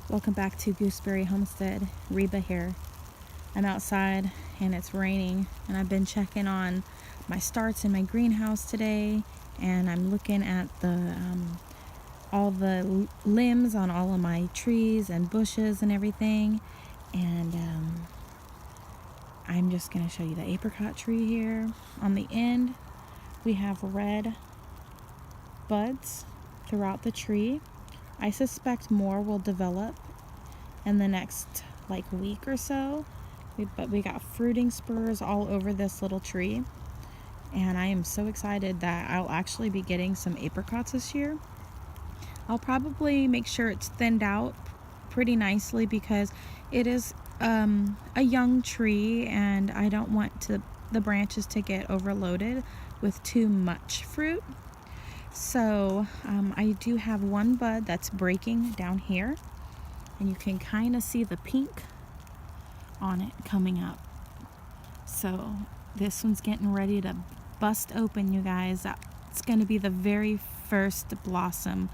Welcome back to Gooseberry Homestead. Reba here. I'm outside and it's raining, and I've been checking on my starts in my greenhouse today, and I'm looking at the all the limbs on all of my trees and bushes and everything. And I'm just going to show you the apricot tree here. On the end we have red buds throughout the tree. I suspect more will develop in the next week or so, but we got fruiting spurs all over this little tree, and I am so excited that I'll actually be getting some apricots this year. I'll probably make sure it's thinned out pretty nicely because it is a young tree, and I don't want the branches to get overloaded with too much fruit. So I do have one bud that's breaking down here, and you can kind of see the pink on it coming up. So this one's getting ready to bust open, you guys. It's going to be the very first blossom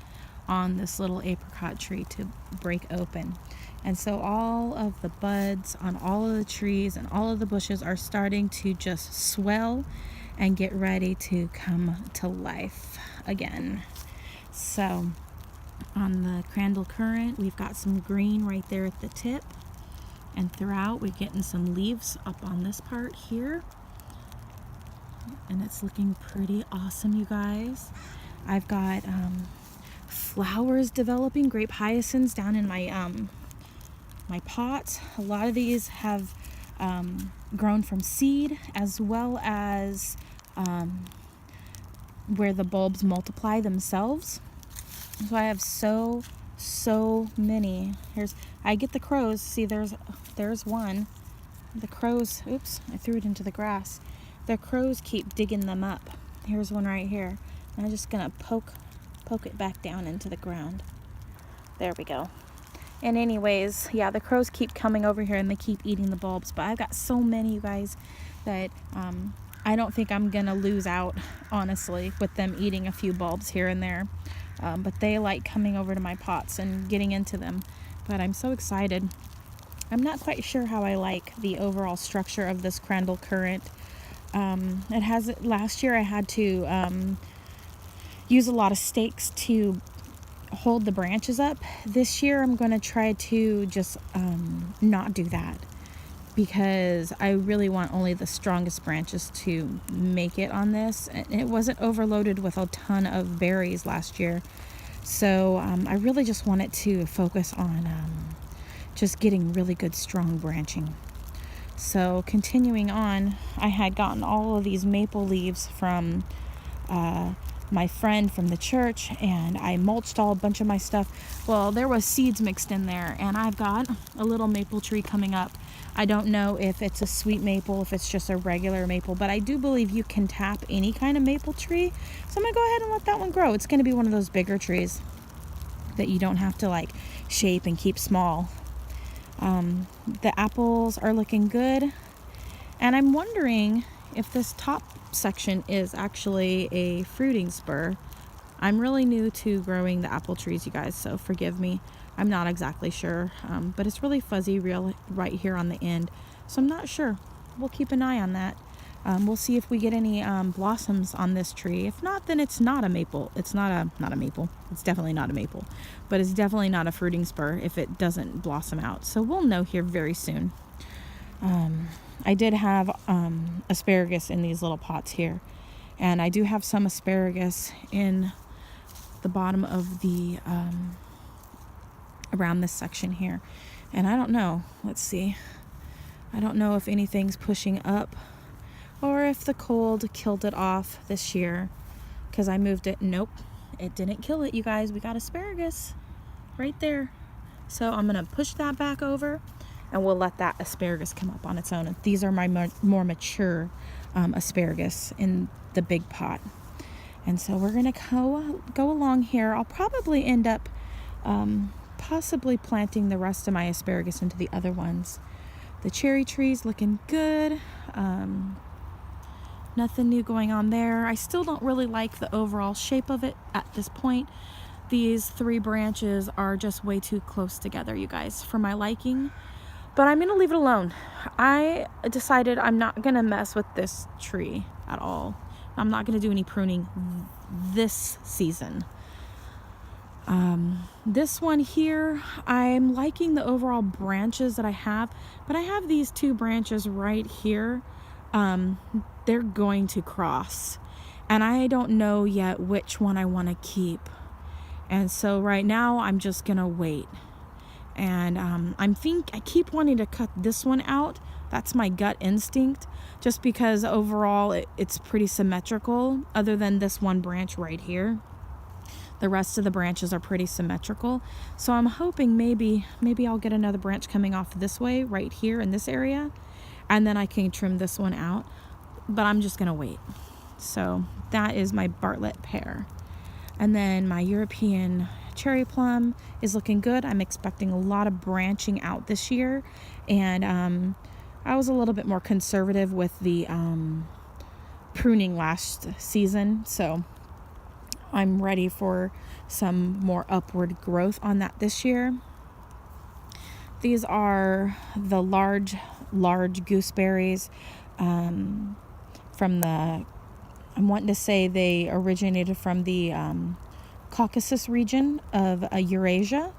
on this little apricot tree to break open. And so all of the buds on all of the trees and all of the bushes are starting to just swell and get ready to come to life again. So on the Crandall Currant, we've got some green right there at the tip, and throughout we're getting some leaves up on this part here, and it's looking pretty awesome, you guys. I've got flowers developing, grape hyacinths down in my my pots. A lot of these have grown from seed, as well as where the bulbs multiply themselves. So I have so many. I get the crows. See, there's one. The crows, oops, I threw it into the grass. The crows keep digging them up. Here's one right here. I'm just gonna poke it back down into the ground. There we go. And anyways, yeah, the crows keep coming over here and they keep eating the bulbs, but I've got so many, you guys, that I don't think I'm gonna lose out, honestly, with them eating a few bulbs here and there. But they like coming over to my pots and getting into them. But I'm so excited. I'm not quite sure how I like the overall structure of this Crandall Currant. Last year I had to use a lot of stakes to hold the branches up. This year I'm going to try to just not do that, because I really want only the strongest branches to make it on this. And it wasn't overloaded with a ton of berries last year. So I really just wanted to focus on just getting really good strong branching. So continuing on, I had gotten all of these maple leaves from my friend from the church, and I mulched a bunch of my stuff. Well, there was seeds mixed in there, and I've got a little maple tree coming up. I don't know if it's a sweet maple, if it's just a regular maple, but I do believe you can tap any kind of maple tree. So I'm gonna go ahead and let that one grow. It's gonna be one of those bigger trees that you don't have to shape and keep small. The apples are looking good, and I'm wondering if this top section is actually a fruiting spur. I'm really new to growing the apple trees, you guys, so forgive me. I'm not exactly sure, but it's really fuzzy right here on the end, so I'm not sure. We'll keep an eye on that. We'll see if we get any blossoms on this tree. If not, then it's not a maple. It's not a maple. It's definitely not a maple, but it's definitely not a fruiting spur if it doesn't blossom out. So we'll know here very soon. I did have asparagus in these little pots here, and I do have some asparagus in the bottom of the around this section here, and I don't know, let's see, I don't know if anything's pushing up or if the cold killed it off this year, because I moved it. Nope, it didn't kill it, you guys. We got asparagus right there. So I'm gonna push that back over, and we'll let that asparagus come up on its own. And these are my more mature asparagus in the big pot. And so we're gonna go along here. I'll probably end up possibly planting the rest of my asparagus into the other ones. The cherry tree's looking good. Nothing new going on there. I still don't really like the overall shape of it at this point. these 3 branches are just way too close together, you guys, for my liking. But I'm going to leave it alone. I decided I'm not going to mess with this tree at all. I'm not going to do any pruning this season. This one here, I'm liking the overall branches that I have, but I have these 2 branches right here. They're going to cross, and I don't know yet which one I want to keep. And so right now I'm just going to wait. And I keep wanting to cut this one out. That's my gut instinct, just because overall it's pretty symmetrical, other than this one branch right here. The rest of the branches are pretty symmetrical. So I'm hoping maybe I'll get another branch coming off this way, right here in this area, and then I can trim this one out. But I'm just gonna wait. So that is my Bartlett pear. And then my European cherry plum is looking good. I'm expecting a lot of branching out this year, and I was a little bit more conservative with the pruning last season, so I'm ready for some more upward growth on that this year. These are the large gooseberries from the, I'm wanting to say they originated from the Caucasus region of Eurasia.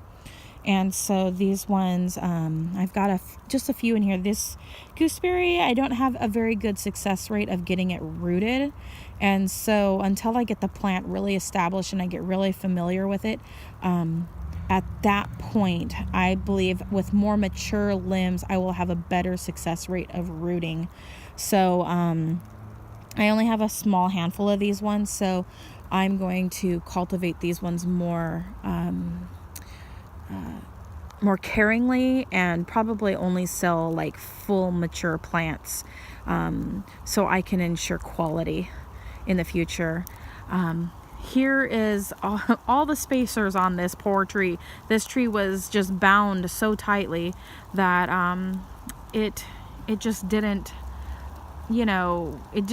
And so these ones, I've got just a few in here. This gooseberry, I don't have a very good success rate of getting it rooted. And so until I get the plant really established and I get really familiar with it, at that point, I believe with more mature limbs, I will have a better success rate of rooting. So I only have a small handful of these ones, so I'm going to cultivate these ones more caringly, and probably only sell like full mature plants, so I can ensure quality in the future. Here is all the spacers on this poor tree. This tree was just bound so tightly that it just didn't, it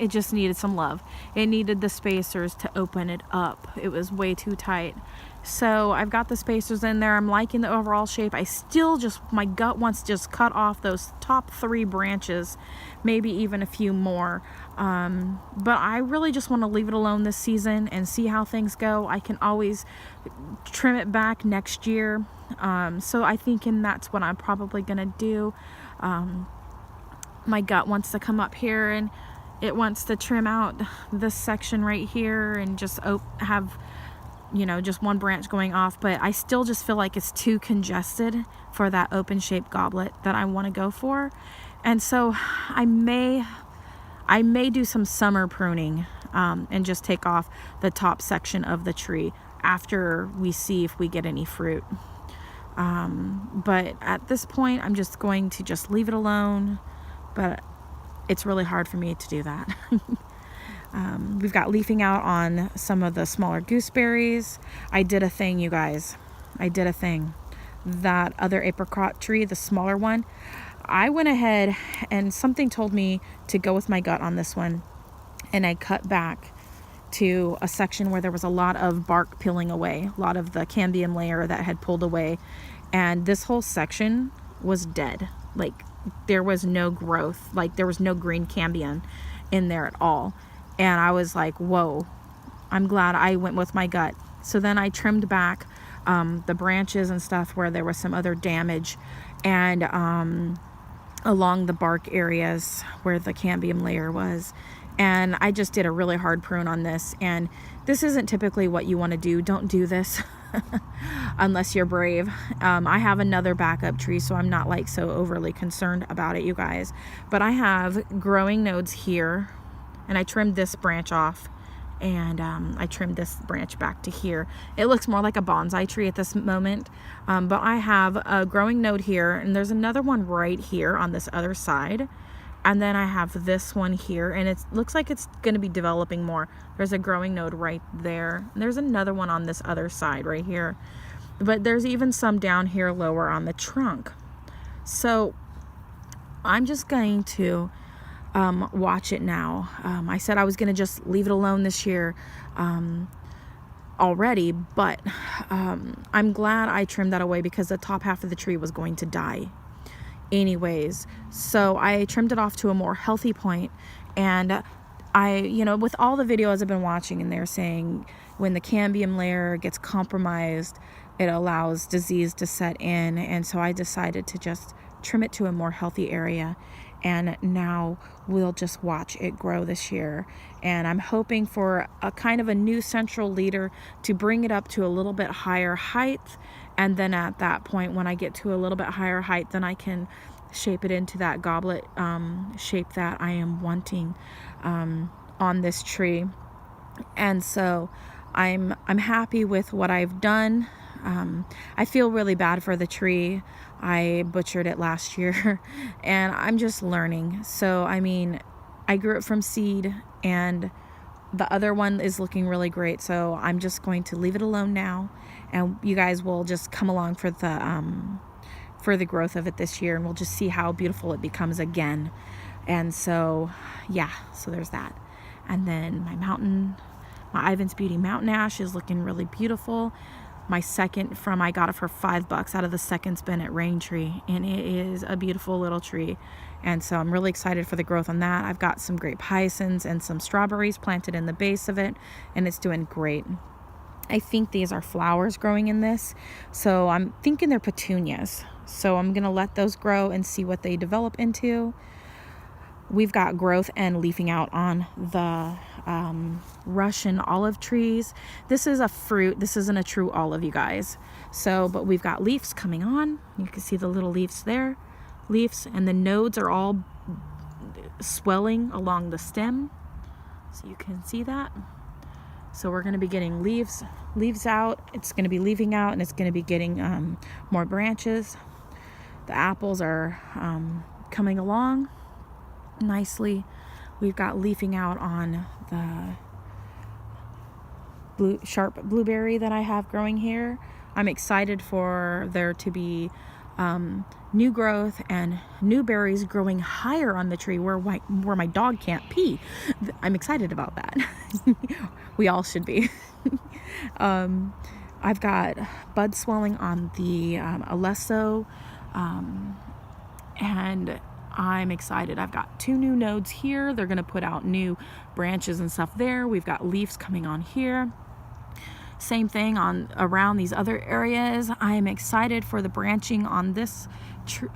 just needed some love. It needed the spacers to open it up. It was way too tight. So I've got the spacers in there. I'm liking the overall shape. I still my gut wants to just cut off those top 3 branches, maybe even a few more. But I really just want to leave it alone this season and see how things go. I can always trim it back next year. So I think that's what I'm probably going to do. My gut wants to come up here and it wants to trim out this section right here and just have just one branch going off, but I still just feel like it's too congested for that open shaped goblet that I want to go for. And so I may do some summer pruning and just take off the top section of the tree after we see if we get any fruit. But at this point, I'm just going to just leave it alone, but it's really hard for me to do that. We've got leafing out on some of the smaller gooseberries. I did a thing, you guys. I did a thing. That other apricot tree, the smaller one, I went ahead and something told me to go with my gut on this one. And I cut back to a section where there was a lot of bark peeling away, a lot of the cambium layer that had pulled away. And this whole section was dead. Like, there was no growth. Like, there was no green cambium in there at all. And I was like, whoa, I'm glad I went with my gut. So then I trimmed back the branches and stuff where there was some other damage, and along the bark areas where the cambium layer was. And I just did a really hard prune on this. And this isn't typically what you want to do. Don't do this unless you're brave. I have another backup tree, so I'm not like so overly concerned about it, you guys. But I have growing nodes here. And I trimmed this branch off, and I trimmed this branch back to here. It looks more like a bonsai tree at this moment, but I have a growing node here, and there's another one right here on this other side. And then I have this one here, and it looks like it's going to be developing more. There's a growing node right there. And there's another one on this other side right here. But there's even some down here lower on the trunk. So I'm just going to watch it now. I said I was going to just leave it alone this year. already, but I'm glad I trimmed that away because the top half of the tree was going to die anyways. So I trimmed it off to a more healthy point. And with all the videos I've been watching, and they're saying when the cambium layer gets compromised, it allows disease to set in. And so I decided to just trim it to a more healthy area. And now we'll just watch it grow this year. And I'm hoping for a kind of a new central leader to bring it up to a little bit higher height. And then at that point, when I get to a little bit higher height, then I can shape it into that goblet shape that I am wanting on this tree. And so I'm happy with what I've done. I feel really bad for the tree. I butchered it last year and I'm just learning. So, I mean, I grew it from seed and the other one is looking really great. So I'm just going to leave it alone now. And you guys will just come along for the growth of it this year. And we'll just see how beautiful it becomes again. And so, yeah, so there's that. And then my Ivan's Beauty Mountain Ash is looking really beautiful. My second I got it for $5 out of the second spin at Rain Tree, and it is a beautiful little tree. And so I'm really excited for the growth on that. I've got some grape hyacinths and some strawberries planted in the base of it, and it's doing great. I think these are flowers growing in this, so I'm thinking they're petunias. So I'm gonna let those grow and see what they develop into. We've got growth and leafing out on the Russian olive trees. This is a fruit. This isn't a true olive, you guys. So, but we've got leaves coming on. You can see the little leaves there. Leaves, and the nodes are all swelling along the stem. So you can see that. So we're going to be getting leaves out. It's going to be leafing out, and it's going to be getting more branches. The apples are coming along nicely. We've got leafing out on the sharp blueberry that I have growing here. I'm excited for there to be new growth and new berries growing higher on the tree where my dog can't pee. I'm excited about that. We all should be. I've got bud swelling on the Alesso, and I'm excited. I've got 2 new nodes here. They're going to put out new branches and stuff there. We've got leaves coming on here. Same thing on around these other areas. I am excited for the branching on this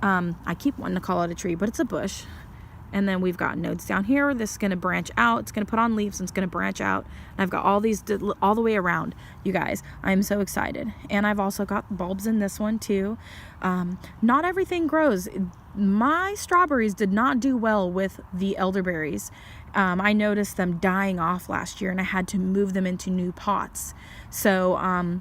I keep wanting to call it a tree, but it's a bush. And then we've got nodes down here. This is going to branch out. It's going to put on leaves and it's going to branch out. And I've got all these all the way around. You guys, I'm so excited. And I've also got bulbs in this one too. Not everything grows. My strawberries did not do well with the elderberries. I noticed them dying off last year and I had to move them into new pots. So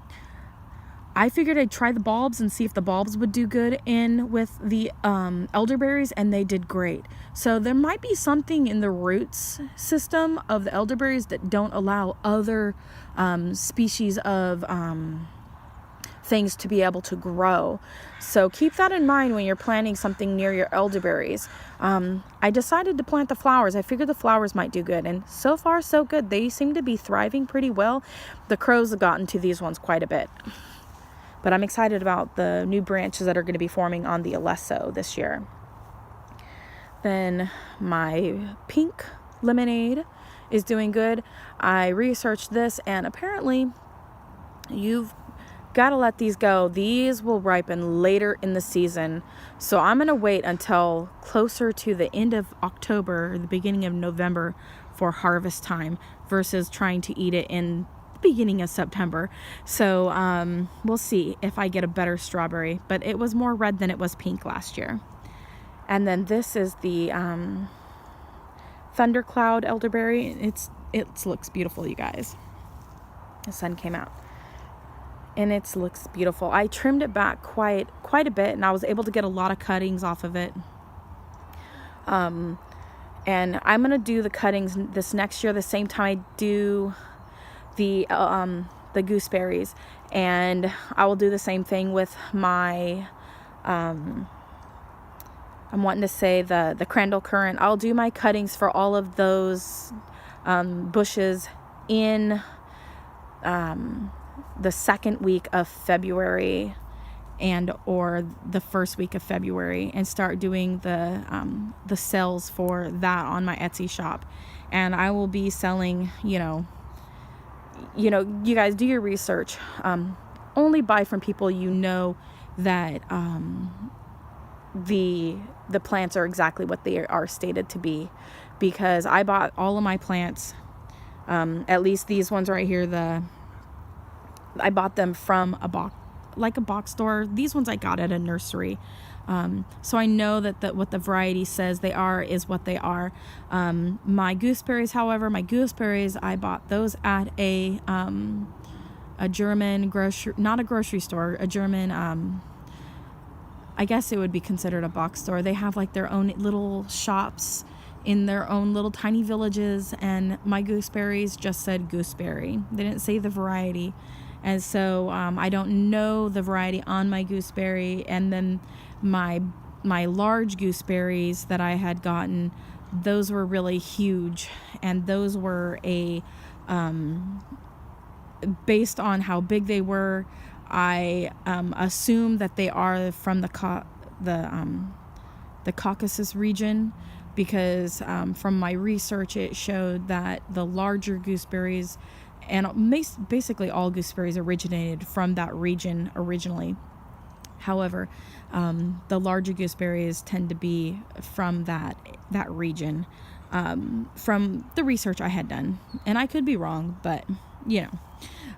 I figured I'd try the bulbs and see if the bulbs would do good in with the elderberries, and they did great. So there might be something in the roots system of the elderberries that don't allow other species of things to be able to grow. So keep that in mind when you're planting something near your elderberries. I decided to plant the flowers. I figured the flowers might do good, and so far so good. They seem to be thriving pretty well. The crows have gotten to these ones quite a bit. But I'm excited about the new branches that are going to be forming on the Alesso this year. Then my pink lemonade is doing good. I researched this, and apparently you've got to let these go. These will ripen later in the season. So I'm going to wait until closer to the end of October or the beginning of November for harvest time versus trying to eat it in beginning of September. So we'll see if I get a better strawberry, but it was more red than it was pink last year. And then this is the Thundercloud elderberry. It looks beautiful, you guys. The sun came out and it looks beautiful. I trimmed it back quite a bit, and I was able to get a lot of cuttings off of it. And I'm gonna do the cuttings this next year the same time I do the gooseberries, and I will do the same thing with my I'm wanting to say the crandall currant. I'll do my cuttings for all of those bushes in the second week of February and or the first week of February, and start doing the sales for that on my Etsy shop. And I will be selling, you guys do your research. Only buy from people that the plants are exactly what they are stated to be, because I bought all of my plants, at least these ones right here, I bought them from a box store. These ones I got at a nursery. So I know that what the variety says they are is what they are. My gooseberries, however, I bought those at a German not a grocery store, a German, I guess it would be considered a box store. They have like their own little shops in their own little tiny villages, and my gooseberries just said gooseberry. They didn't say the variety. And so I don't know the variety on my gooseberry. And then my large gooseberries that I had gotten, those were really huge, and those were based on how big they were, I assume that they are from the Caucasus region, because from my research it showed that the larger gooseberries, and basically all gooseberries, originated from that region originally. However, the larger gooseberries tend to be from that region, from the research I had done. And I could be wrong, but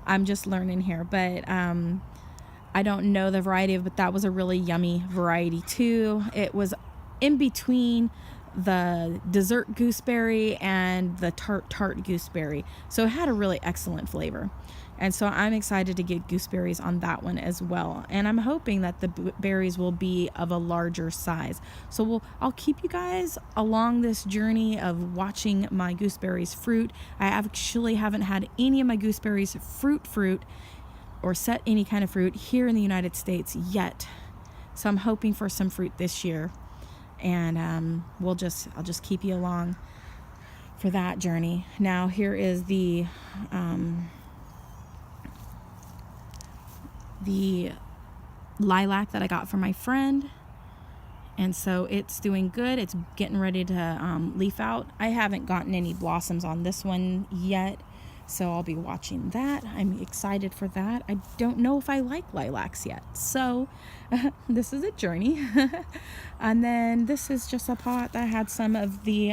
I'm just learning here. But I don't know the variety but that was a really yummy variety too. It was in between the dessert gooseberry and the tart gooseberry, so it had a really excellent flavor. And so I'm excited to get gooseberries on that one as well, and I'm hoping that the berries will be of a larger size. So I'll keep you guys along this journey of watching my gooseberries fruit. I actually haven't had any of my gooseberries fruit or set any kind of fruit here in the United States yet, so I'm hoping for some fruit this year. And I'll just keep you along for that journey. Now here is the lilac that I got from my friend, and so it's doing good. It's getting ready to leaf out. I haven't gotten any blossoms on this one yet, so I'll be watching that. I'm excited for that. I don't know if I like lilacs yet, so this is a journey. And then this is just a pot that had some of the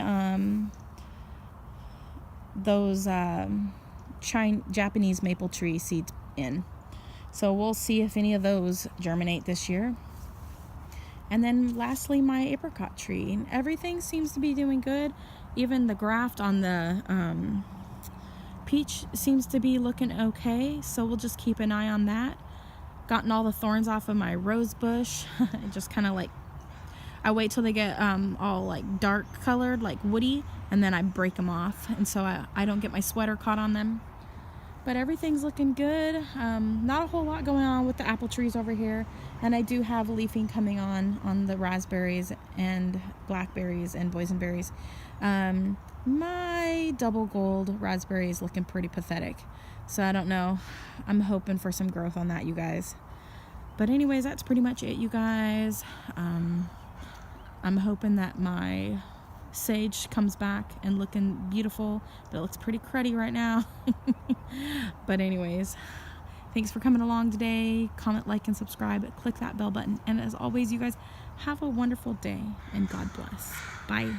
Japanese maple tree seeds in. So we'll see if any of those germinate this year. And then lastly, my apricot tree. Everything seems to be doing good. Even the graft on the peach seems to be looking okay, so we'll just keep an eye on that. Gotten all the thorns off of my rose bush. Just kind of I wait till they get all like dark colored, like woody, and then I break them off, and so I don't get my sweater caught on them. But everything's looking good. Not a whole lot going on with the apple trees over here, and I do have leafing coming on the raspberries and blackberries and boysenberries. My double gold raspberry is looking pretty pathetic, so I don't know. I'm hoping for some growth on that, you guys. But anyways, that's pretty much it, you guys. I'm hoping that my sage comes back and looking beautiful, but it looks pretty cruddy right now. But anyways, thanks for coming along today. Comment, like, and subscribe. Click that bell button. And as always, you guys, have a wonderful day, and God bless. Bye.